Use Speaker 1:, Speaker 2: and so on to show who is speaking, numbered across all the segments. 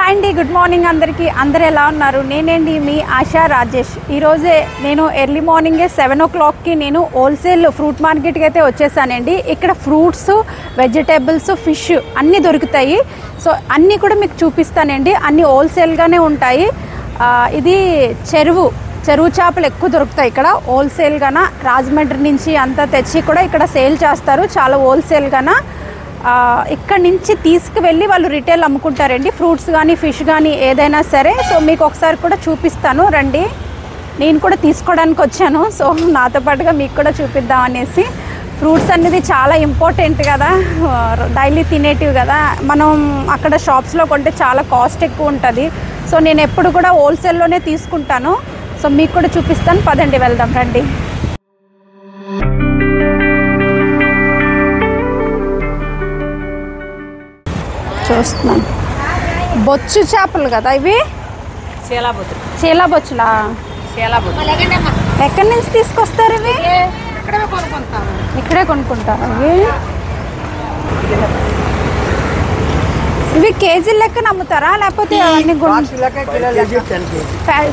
Speaker 1: Hi అండి, good morning అందరికీ. అందరు ఎలా ఉన్నారు? నేనండి మీ ఆశా రాజేష్. ఈరోజే నేను ఎర్లీ మార్నింగే 7 o'clockకి నేను హోల్సేల్ ఫ్రూట్ మార్కెట్కి అయితే వచ్చేసానండి. ఇక్కడ ఫ్రూట్స్, వెజిటేబుల్స్, ఫిష్ అన్నీ దొరుకుతాయి. సో అన్నీ కూడా మీకు చూపిస్తానండి. అన్నీ హోల్సేల్గానే ఉంటాయి. ఇది చెరువు చేపలు ఎక్కువ దొరుకుతాయి ఇక్కడ హోల్సేల్గాన. రాజమండ్రి నుంచి అంతా తెచ్చి కూడా ఇక్కడ సేల్ చేస్తారు చాలా హోల్సేల్గాన. ఇక్కడ నుంచి తీసుకువెళ్ళి వాళ్ళు రిటైల్ అమ్ముకుంటారండి, ఫ్రూట్స్ కానీ ఫిష్ కానీ ఏదైనా సరే. సో మీకు ఒకసారి కూడా చూపిస్తాను రండి. నేను కూడా తీసుకోవడానికి వచ్చాను, సో నాతో పాటుగా మీకు కూడా చూపిద్దాం అనేసి. ఫ్రూట్స్ అనేది చాలా ఇంపార్టెంట్ కదా, డైలీ తినేటివి కదా. మనం అక్కడ షాప్స్లో కొంటే చాలా కాస్ట్ ఎక్కువ ఉంటుంది. సో నేను ఎప్పుడు కూడా హోల్సేల్లోనే తీసుకుంటాను. సో మీకు కూడా చూపిస్తాను, పదండి వెళ్దాం రండి. చూస్తున్నాను బొచ్చు చేపలు కదా ఇవి, చీలా బొచ్చులా. ఎక్కడి నుంచి తీసుకొస్తారు ఇవి? ఇక్కడే కొనుక్కుంటారు ఇవి కేజీ లెక్కన అమ్ముతారా లేకపోతే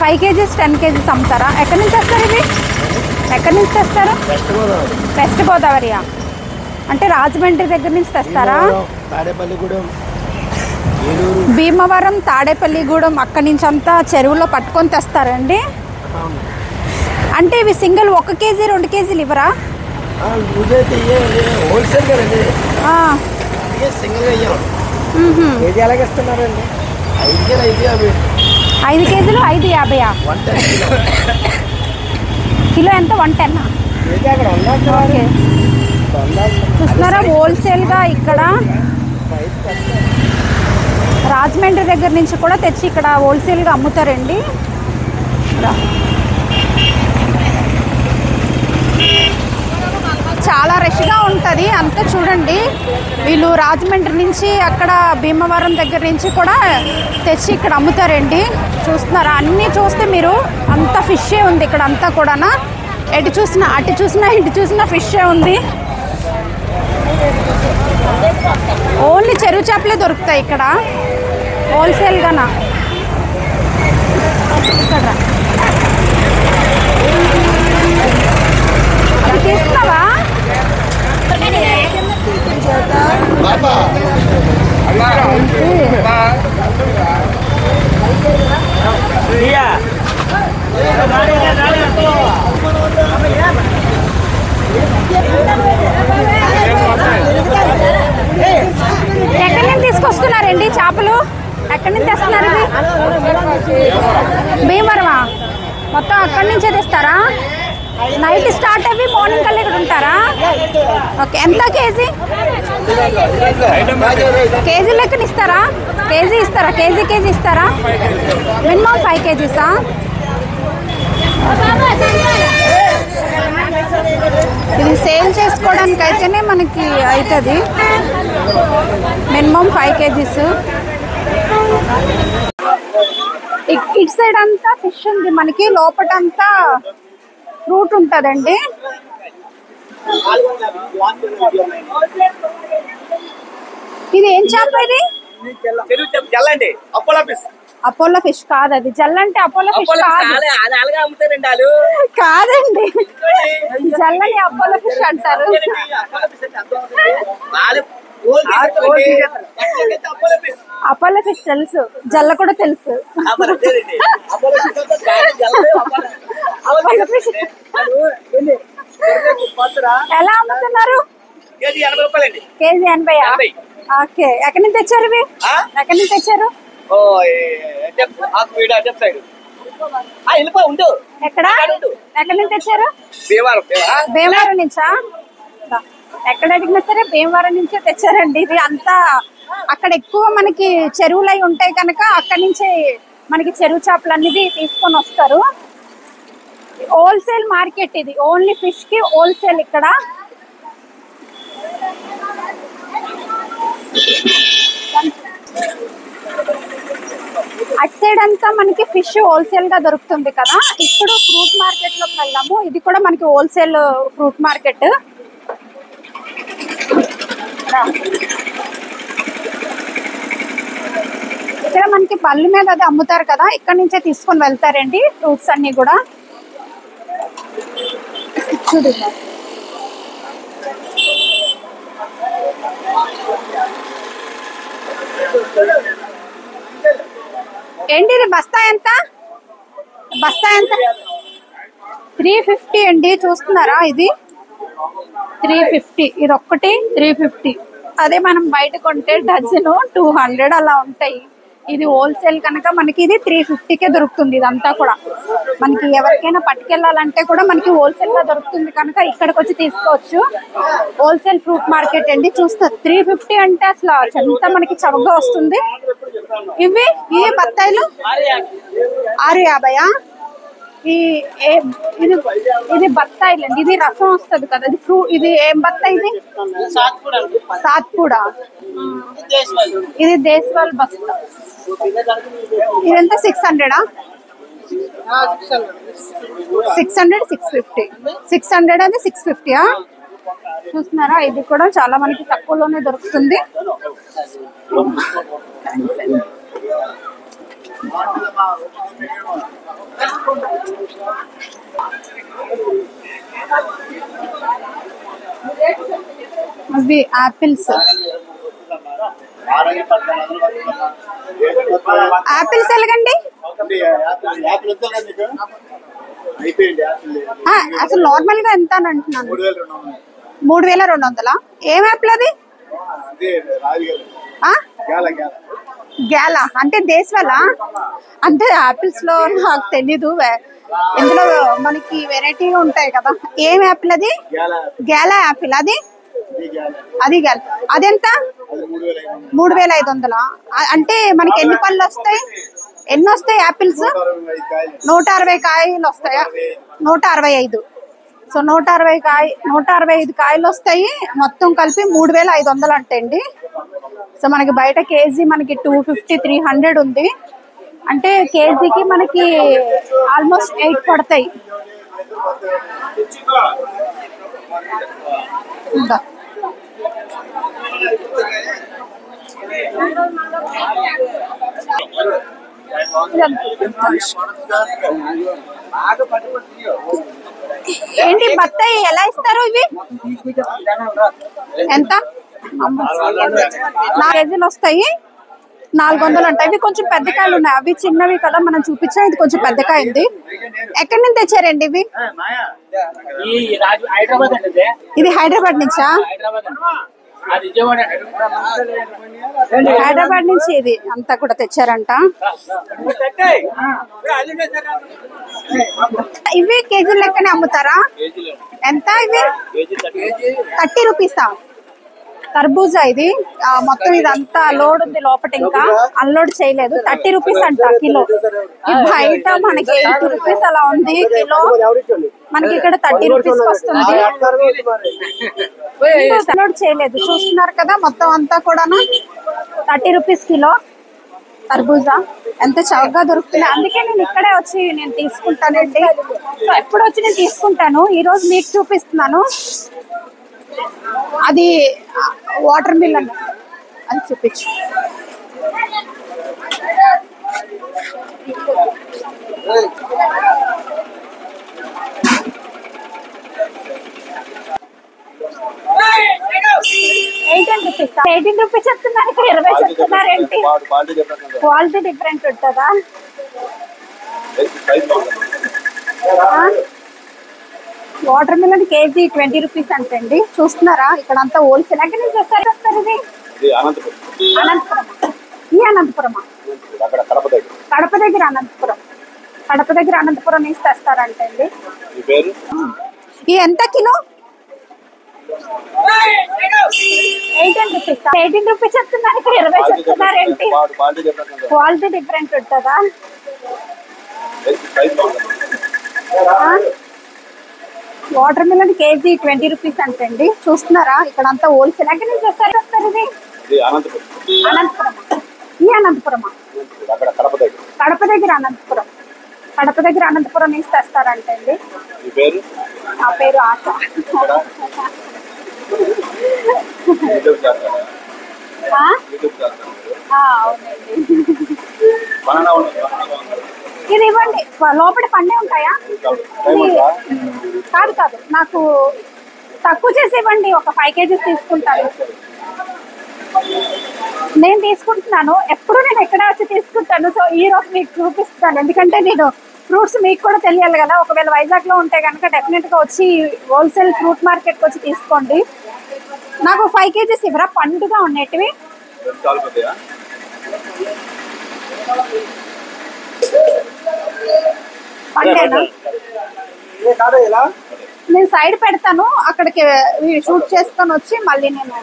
Speaker 1: 5 kgs 10 kgs అమ్ముతారా? ఎక్కడి నుంచి వస్తారు ఇవి? ఎక్కడి నుంచి తెస్తారు? వెస్ట్ గోదావరియా అంటే రాజమండ్రి దగ్గర నుంచి తెస్తారా? భీమవరం, తాడేపల్లిగూడెం అక్కడి నుంచి అంతా చెరువులో పట్టుకొని తెస్తారండి. అంటే ఇవి సింగిల్ 1 kg 2 kgలు ఇవ్వరా? 5 kgలు 5.50 కిలో ఎంత? 110. ఓకే, చూస్తున్నారా హోల్సేల్గా ఇక్కడ రాజమండ్రి దగ్గర నుంచి కూడా తెచ్చి ఇక్కడ హోల్సేల్గా అమ్ముతారండి. చాలా రష్గా ఉంటుంది అంతా. చూడండి వీళ్ళు రాజమండ్రి నుంచి అక్కడ భీమవరం దగ్గర నుంచి కూడా తెచ్చి ఇక్కడ అమ్ముతారండి. చూస్తున్నారా అన్నీ చూస్తే మీరు అంత ఫిషే ఉంది ఇక్కడ అంతా కూడా. ఎటు చూసినా అటు చూసినా ఇటు చూసినా ఫిషే ఉంది. ఓన్లీ చెరువు చేపలే దొరుకుతాయి ఇక్కడ హోల్సేల్గానా. అది తీస్తున్నావా? ఎక్కడి నుంచి తీసుకొస్తున్నారండి చేపలు? ఎక్కడి నుంచి తెస్తున్నారు ఇవి? భీమవరమా? మొత్తం అక్కడి నుంచే తెస్తారా? నైట్ స్టార్ట్ అవి మార్నింగ్ కల్లా ఇక్కడ ఉంటారా? ఓకే, ఎంత కేజీ? కేజీ లెక్కన ఇస్తారా? కేజీ ఇస్తారా? కేజీ ఇస్తారా? Minimum 5 kgs. ఇది సేల్ చేసుకోవడానికి అయితేనే మనకి అవుతుంది. Minimum 5 kgs. ఇటు సైడ్ అంతా ఫిష్ ఉంది మనకి, లోపటంతా ఫ్రూట్ ఉంటుందండి. ఇది ఏం చేప? ఇది అపోలో ఫిష్ కాదు, అది జల్లంటే అపోలో ఫిష్ కాదండి. జల్లని అపోలో ఫిష్ అంటారు. అపోలో ఫిష్ తెలుసు, జల్ల కూడా తెలుసు. ఎలా అమ్ముతున్నారు? కేజీ 80. ఓకే, ఎక్కడి నుంచి తెచ్చారు ఇవి? ఎక్కడి నుంచి తెచ్చారు? ఎక్కడ? ఎక్కడి నుంచి తెచ్చారు? భీమవరం నుంచా? ఎక్కడ అడిగినా సరే భీమవరం నుంచే తెచ్చారండి. ఇది అంతా అక్కడ ఎక్కువ మనకి చెరువులు అయి ఉంటాయి కనుక అక్కడి నుంచి మనకి చెరువు చేపలు అనేది తీసుకొని వస్తారు. హోల్సేల్ మార్కెట్ ఇది, ఓన్లీ ఫిష్ కి హోల్సేల్ ఇక్కడ. అటు సైడ్ అంతా మనకి ఫిష్ హోల్సేల్ గా దొరుకుతుంది కదా. ఇప్పుడు ఫ్రూట్ మార్కెట్ లోకి వెళ్దాము. ఇది కూడా మనకి హోల్సేల్ ఫ్రూట్ మార్కెట్. ఇక్కడ మనకి పళ్ళు మీద అది అమ్ముతారు కదా, ఇక్కడ నుంచే తీసుకొని వెళ్తారండి ఫ్రూట్స్ అన్ని కూడా. చూడు ఏంటి ఇది బస్తా ఎంత? బస్తా ఎంత? 350 అండి. చూస్తున్నారా, ఇది 350. ఇది ఒక్కటి 350. అదే మనం బయట కొంటే డజన్ 200 అలా ఉంటాయి. ఇది హోల్సేల్ కనుక మనకి ఇది 350కే దొరుకుతుంది. ఇదంతా కూడా మనకి ఎవరికైనా పట్టుకెళ్ళాలంటే కూడా మనకి హోల్సేల్ గా దొరుకుతుంది కనుక ఇక్కడికి వచ్చి తీసుకోవచ్చు. హోల్సేల్ ఫ్రూట్ మార్కెట్ అండి. చూస్తా 350 అంటే అసలు ఎంత మనకి చవకగా వస్తుంది. ఇవి బత్తాయిలు 650. ఇది బత్తాయిలు అండి. ఇది రసం వస్తుంది కదా, ఇది ఇది ఏం బత్తాయి? ఇది సాత్పూడా. ఇది దేశవాళ్ బస్తా. ఇదంతా 600. 600 650. 600 అది 650. చూస్తున్నారా, ఇది కూడా చాలా మనకి తక్కువలోనే దొరుకుతుంది. అవి ఆపిల్స్. ఆపిల్స్ ఎలాగండి? అసలు నార్మల్ గా ఎంత అని అంటున్నాను. 3200. ఏం యాపిల్ అది? గ్యాలా అంటే దేశవాళ అంటే ఆపిల్స్ లో నాకు తెలీదు. ఇందులో మనకి వెరైటీగా ఉంటాయి కదా. ఏం యాపిల్ అది? గ్యాలా యాపిల్. అది గ్యాలా. అదెంత? 3500. అంటే మనకి ఎన్ని పళ్ళు వస్తాయి? ఎన్ని వస్తాయి యాపిల్స్? 160 కాయలు వస్తాయా? 165. సో 165 కాయలు వస్తాయి. మొత్తం కలిపి 3500 అంటండి. సో మనకి బయట కేజీ మనకి 250 300 ఉంది. అంటే కేజీకి మనకి ఆల్మోస్ట్ 8 పడతాయి. ఇంకా ఏంటి బత్తాయి ఎలా ఇస్తారు? ఇవి ఎంత? 4 కేజీలు వస్తాయి. 400 అంట. ఇవి కొంచెం పెద్ద కాయలు ఉన్నాయి. అవి చిన్నవి కదా మనం చూపించాం. ఇది కొంచెం పెద్ద కాయ ఉంది. ఎక్కడి నుంచి తెచ్చారండి ఇవి? ఇది హైదరాబాద్ నుంచా? హైదరాబాద్ నుంచి ఇది అంతా కూడా తెచ్చారంట. ఇవి కేజీ లెక్కనే అమ్ముతారా? ఎంత ఇవి? 30 రూపీసా? తర్బూజా ఇది మొత్తం ఇదంతా లోడ్ ఉంది లోపల, ఇంకా అన్లోడ్ చేయలేదు. 30 రూపీస్ అంట కిలో. బయట మనకి 80 రూపీస్ అలా ఉంది కిలో. మనకి ఇక్కడ 30 రూపీస్ వస్తుంది. అన్లోడ్ చేయలేదు. చూస్తున్నారు కదా, మొత్తం అంతా కూడా 30 రూపీస్ కిలో తర్బూజా. ఎంత చౌకగా దొరుకుతుంది. అందుకే నేను ఇక్కడే వచ్చి నేను తీసుకుంటానండి. సో ఎప్పుడు వచ్చి నేను తీసుకుంటాను. ఈ రోజు మీకు చూపిస్తున్నాను. అది వాటర్ మిలన్ అని చూపించు. $18 చెప్తున్నారు, ఇక్కడ 20 చెప్తున్నారేంటి? క్వాలిటీ డిఫరెంట్ ఉంటుందా? వాటర్ మిలన్ కేజీ 20 రూపీస్ అంటండి. చూస్తున్నారా, ఇక్కడ అంతా హోల్సేల్. ఎక్కడి నుంచి వస్తారు? ఇది అనంతపురం. ఈ అనంతపురమా? కడప దగ్గర అనంతపురం. కడప దగ్గర అనంతపురం నుంచి తెస్తారంటండి. ఈ ఎంత కిలో? 18 రూపీస్ చెప్తున్నారు, ఇక్కడ 20 చెప్తున్నారేంటి? క్వాలిటీ డిఫరెంట్ ఉంటుందా? వాటర్ మిలన్ కేజీ 20 రూపీస్ అంటండి. చూస్తున్నారా, ఇక్కడ అంతా హోల్సేల్. ఎక్కడి నుంచి వస్తారు? ఇది అనంతపురం. ఈ అనంతపురమా? కడప దగ్గర అనంతపురం. కడప దగ్గర అనంతపురం నుంచి తెస్తారంటండి. నా పేరు ఆశ. అవునండి. ఇది ఇవ్వండి, లోపల పండే ఉంటాయా? కాదు కాదు, నాకు తక్కువ చేసి ఇవ్వండి, ఒక 5 kgs తీసుకుంటాను. నేను తీసుకుంటున్నాను, ఎప్పుడు నేను ఎక్కడ వచ్చి తీసుకుంటాను. సో ఈ రోజు మీకు చూపిస్తాను, ఎందుకంటే నేను ఫ్రూట్స్ మీకు కూడా తెలియాలి కదా. ఒకవేళ వైజాగ్లో ఉంటే కనుక డెఫినెట్గా వచ్చి హోల్సేల్ ఫ్రూట్ మార్కెట్కి వచ్చి తీసుకోండి. నాకు 5 kgs ఇవ్వరా, పండుగ ఉండేటివి. పండేనా? నేను సైడ్ పెడతాను, అక్కడికి షూట్ చేసుకొని వచ్చి మళ్ళీ నేను.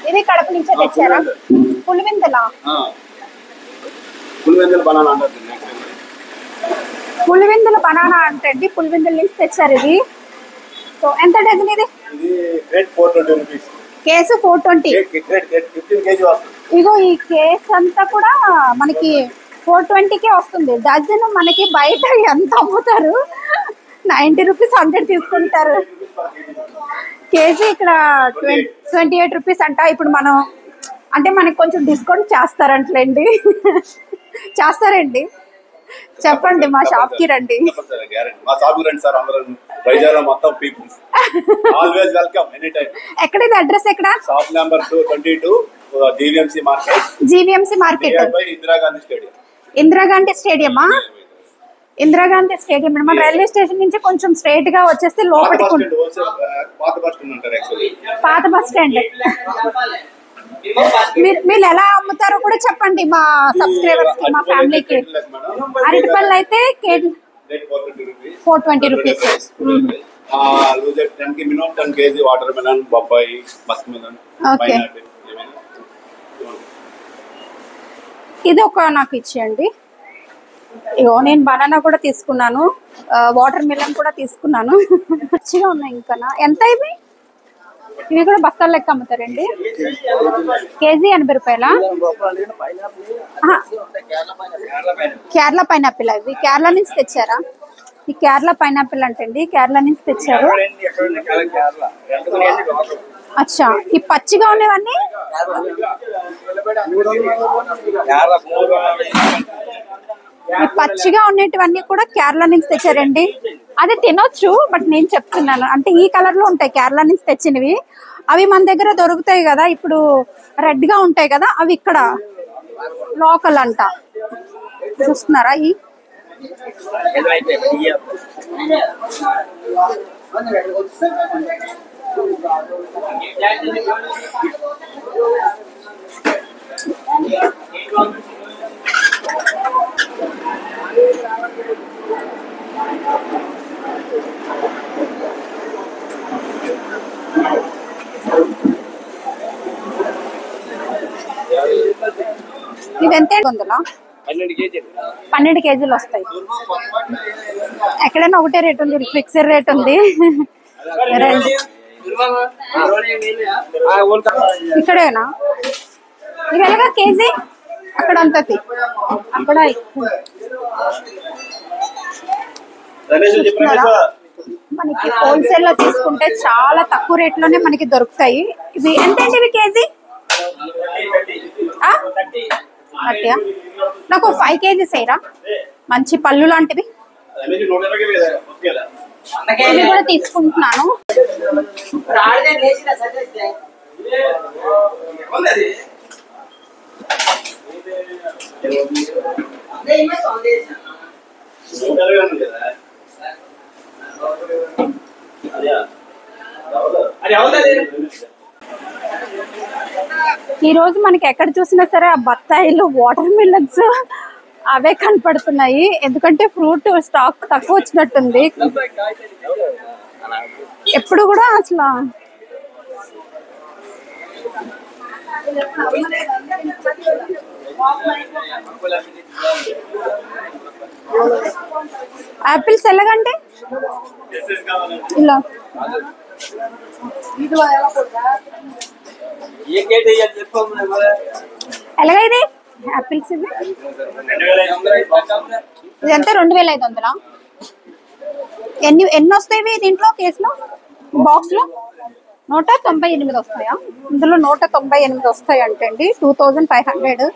Speaker 1: ఇది కడప నుంచే తెచ్చారా? పులివెందుల బనానా అంటే పులివెందుల నుంచి తెచ్చారు ఇది. సో ఎంత డజన్ ఇది? కేసు 420. ఇగో ఈ కేసు అంతా కూడా మనకి 420కే వస్తుంది. డజన్ మనకి బయట ఎంత అమ్ముతారు, 90 రూపీస్ 100 తీసుకుంటారు. కేజీ ఇక్కడ 28 రూపీస్ అంట. ఇప్పుడు మనం అంటే మనకి కొంచెం డిస్కౌంట్ చేస్తారంటలేండి. చేస్తారండి, చెప్పండి, మా షాప్ కి రండి. ఎక్కడిది అడ్రస్? ఎక్కడ?
Speaker 2: Shop number 22 GVMC market.
Speaker 1: GVMC market, Indira Gandhi స్టేడియమా? ఇందిరాగాంధీ స్టేడియం. మన రైల్వే స్టేషన్ నుంచి కొంచెం స్ట్రైట్ గా వచ్చేస్తే లోపలికి పాత బస్ స్టాండ్. మీరు ఎలా అమ్ముతారో కూడా చెప్పండి మా సబ్స్క్రైబర్స్ కి, మా ఫ్యామిలీకి. అరటిపళ్ళు అయితే 420 రూపీస్. ఇది ఒక నాకు ఇచ్చేయండి. ఇగో నేను బనానా కూడా తీసుకున్నాను, వాటర్ మిలన్ కూడా తీసుకున్నాను. మంచిగా ఉన్నాయి. ఇంకా ఎంత ఇవి? ఇవి కూడా బస్తాల లెక్క అమ్ముతారండి. కేజీ 80 రూపాయలా? కేరళ పైనాపిల్. ఇవి కేరళ నుంచి తెచ్చారా? ఈ కేరళ పైనాపిల్ అంటండి, కేరళ నుంచి తెచ్చారు. అచ్చా, ఈ పచ్చిగా ఉన్నవన్నీ ఈ పచ్చిగా ఉండేటివన్నీ కూడా కేరళ నుంచి తెచ్చారండి. అది తినొచ్చు, బట్ నేను చెప్తున్నాను అంటే ఈ కలర్ లో ఉంటాయి కేరళ నుంచి తెచ్చినవి. అవి మన దగ్గర దొరుకుతాయి కదా, ఇప్పుడు రెడ్ గా ఉంటాయి కదా, అవి ఇక్కడ లోకల్ అంట. చూస్తున్నారా? ఈ ఇవి ఎంత? 12 కేజీలు వస్తాయి. ఎక్కడైనా ఒకటే రేట్ ఉంది, ఫిక్స్డ్ రేట్ ఉంది. ఇక్కడేనా? ఇవి ఎలాగా కేజీ? అక్కడ అంతది, అక్కడ మనకి హోల్సేల్ లో తీసుకుంటే చాలా తక్కువ రేట్ లోనే మనకి దొరుకుతాయి. ఇవి ఎంత అండి? ఇవి కేజీ నాకు 5 kgs అయ్యరా? మంచి పళ్ళు లాంటివి ఇవి కూడా తీసుకుంటున్నాను. ఈ రోజు మనకి ఎక్కడ చూసినా సరే ఆ బత్తాయిలు, వాటర్ మిలన్స్ అవే కనపడుతున్నాయి. ఎందుకంటే ఫ్రూట్ స్టాక్ తక్కువ వచ్చినట్టుంది. ఎప్పుడు కూడా అసలు యాపిల్స్ ఎలాగంటే ఇలా ఎలాగ ఇది యాపిల్స్? ఇది ఇదంతా 2500. ఎన్ని వస్తాయి దీంట్లో కేసులో, బాక్స్ లో? 198 వస్తాయా? ఇందులో 198 వస్తాయి అంటండి. 2500.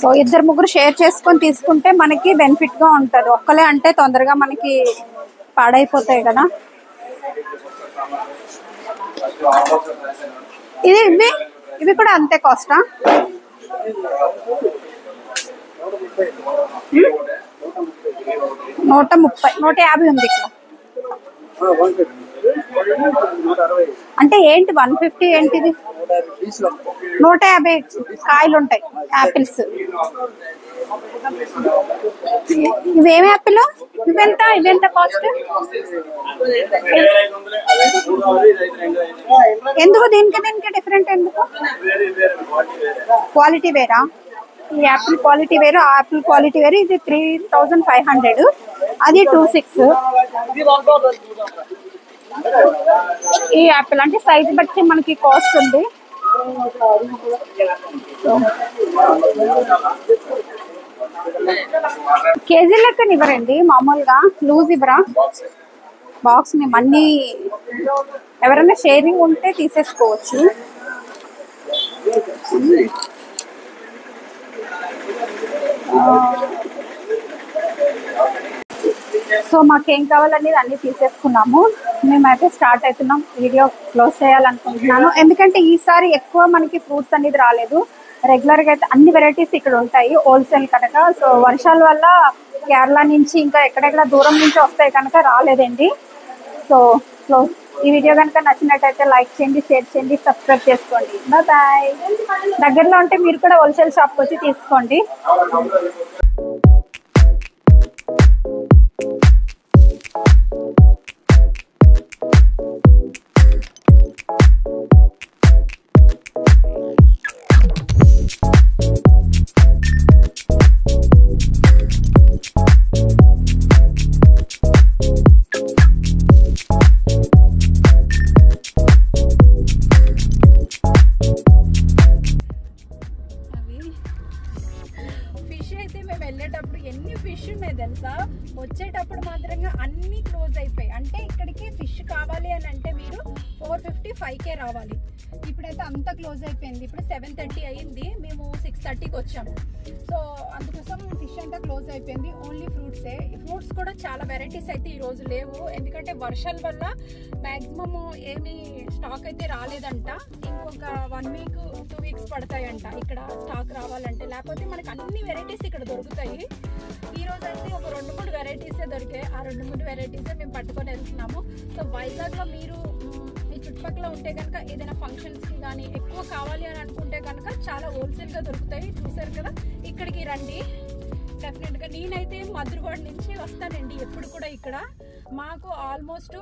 Speaker 1: సో ఇద్దరు ముగ్గురు షేర్ చేసుకొని తీసుకుంటే మనకి బెనిఫిట్ గా ఉంటది. ఒక్కలే అంటే తొందరగా మనకి పాడైపోతాయి కదా. ఇవి కూడా అంతే కాస్టా? 130, 150 ఉంది ఇక్కడ. అంటే ఏంటి 150 ఏంటిది? 150 కాయలు ఉంటాయి యాపిల్స్. ఇవేమి యాపిల్? ఇవెంత కాస్ట్? ఎందుకు దీనికి డిఫరెంట్ ఎందుకు? క్వాలిటీ వేరా? ఈ యాపిల్ క్వాలిటీ వేరు, ఆ యాపిల్ క్వాలిటీ వేరు. ఇది 3500, అది 26. ఈ యాపిల్ అంటే సైజ్ బట్టి మనకి కాస్ట్ ఉంది. కేజీ లెక్కన ఇవ్వరండి, మామూలుగా లూజ్ ఇవ్వరా? బాక్స్ మేము అన్ని ఎవరైనా షేరింగ్ ఉంటే తీసేసుకోవచ్చు. సో మాకేం కావాలనేది అన్ని తీసేసుకున్నాము. మేమైతే స్టార్ట్ అవుతున్నాం. వీడియో క్లోజ్ చేయాలనుకుంటున్నాను, ఎందుకంటే ఈసారి ఎక్కువ మనకి ఫ్రూట్స్ అనేది రాలేదు. రెగ్యులర్గా అయితే అన్ని వెరైటీస్ ఇక్కడ ఉంటాయి హోల్సేల్ కనుక. సో వర్షాల వల్ల కేరళ నుంచి ఇంకా ఎక్కడెక్కడ దూరం నుంచి వస్తాయి కనుక రాలేదండి. సో ఈ వీడియో కనుక నచ్చినట్టయితే లైక్ చేయండి, షేర్ చేయండి, సబ్స్క్రైబ్ చేసుకోండి. బాయ్. దగ్గరలో ఉంటే మీరు కూడా హోల్సేల్ షాప్కి వచ్చి తీసుకోండి. వెళ్ళేటప్పుడు ఎన్ని ఫిష్ ఉన్నాయి తెలుసా? వచ్చేటప్పుడు మాత్రంగా అన్ని క్లోజ్ అయిపోయి. అంటే ఇక్కడికి ఫిష్ కావాలి అని అంటే మీరు 455 రావాలి. ఇప్పుడైతే అంతా క్లోజ్ అయిపోయింది. ఇప్పుడు 7:30 అయ్యింది, మేము 6:30కి వచ్చాము. సో అందుకోసం ఫిష్ అంతా క్లోజ్ అయిపోయింది. ఓన్లీ ఫ్రూట్సే. ఫ్రూట్స్ కూడా చాలా వెరైటీస్ అయితే ఈరోజు లేవు, ఎందుకంటే వర్షాల వల్ల మ్యాక్సిమం ఏమీ స్టాక్ అయితే రాలేదంట. ఇంకొక 1 వీక్ 2 వీక్స్ పడతాయంట ఇక్కడ స్టాక్ రావాలంటే. లేకపోతే మనకి అన్ని వెరైటీస్ ఇక్కడ దొరుకుతాయి. ఈ రోజు అయితే ఒక 2-3 వెరైటీసే దొరికాయి. ఆ 2-3 వెరైటీసే మేము పట్టుకొని వెళ్తున్నాము. సో వైజాగ్లో మీరు మీ చుట్టుపక్కల ఉంటే కనుక ఏదైనా ఫంక్షన్స్కి కానీ ఎక్కువ కావాలి అని అనుకుంటే కనుక చాలా హోల్సేల్గా దొరుకుతాయి. చూసారు కదా, ఇక్కడికి రండి డెఫినెట్గా. నేనైతే మధురవాడ నుంచి వస్తానండి ఎప్పుడు కూడా. ఇక్కడ మాకు ఆల్మోస్ట్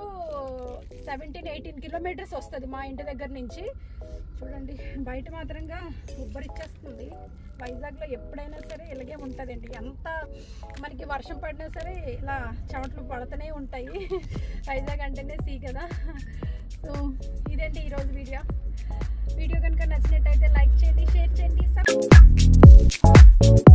Speaker 1: 17-18 కిలోమీటర్స్ వస్తుంది మా ఇంటి దగ్గర నుంచి. చూడండి బయట మాత్రంగా ఉబ్బరిచ్చేస్తుంది. వైజాగ్లో ఎప్పుడైనా సరే ఇలాగే ఉంటుందండి. ఎంత మనకి వర్షం పడినా సరే ఇలా చెమటలు పడుతూనే ఉంటాయి. వైజాగ్ అంటేనే సీ కదా. సో ఇదేంటి ఈరోజు వీడియో కనుక నచ్చినట్టయితే లైక్ చేయండి, షేర్ చేయండి, సబ్స్క్రైబ్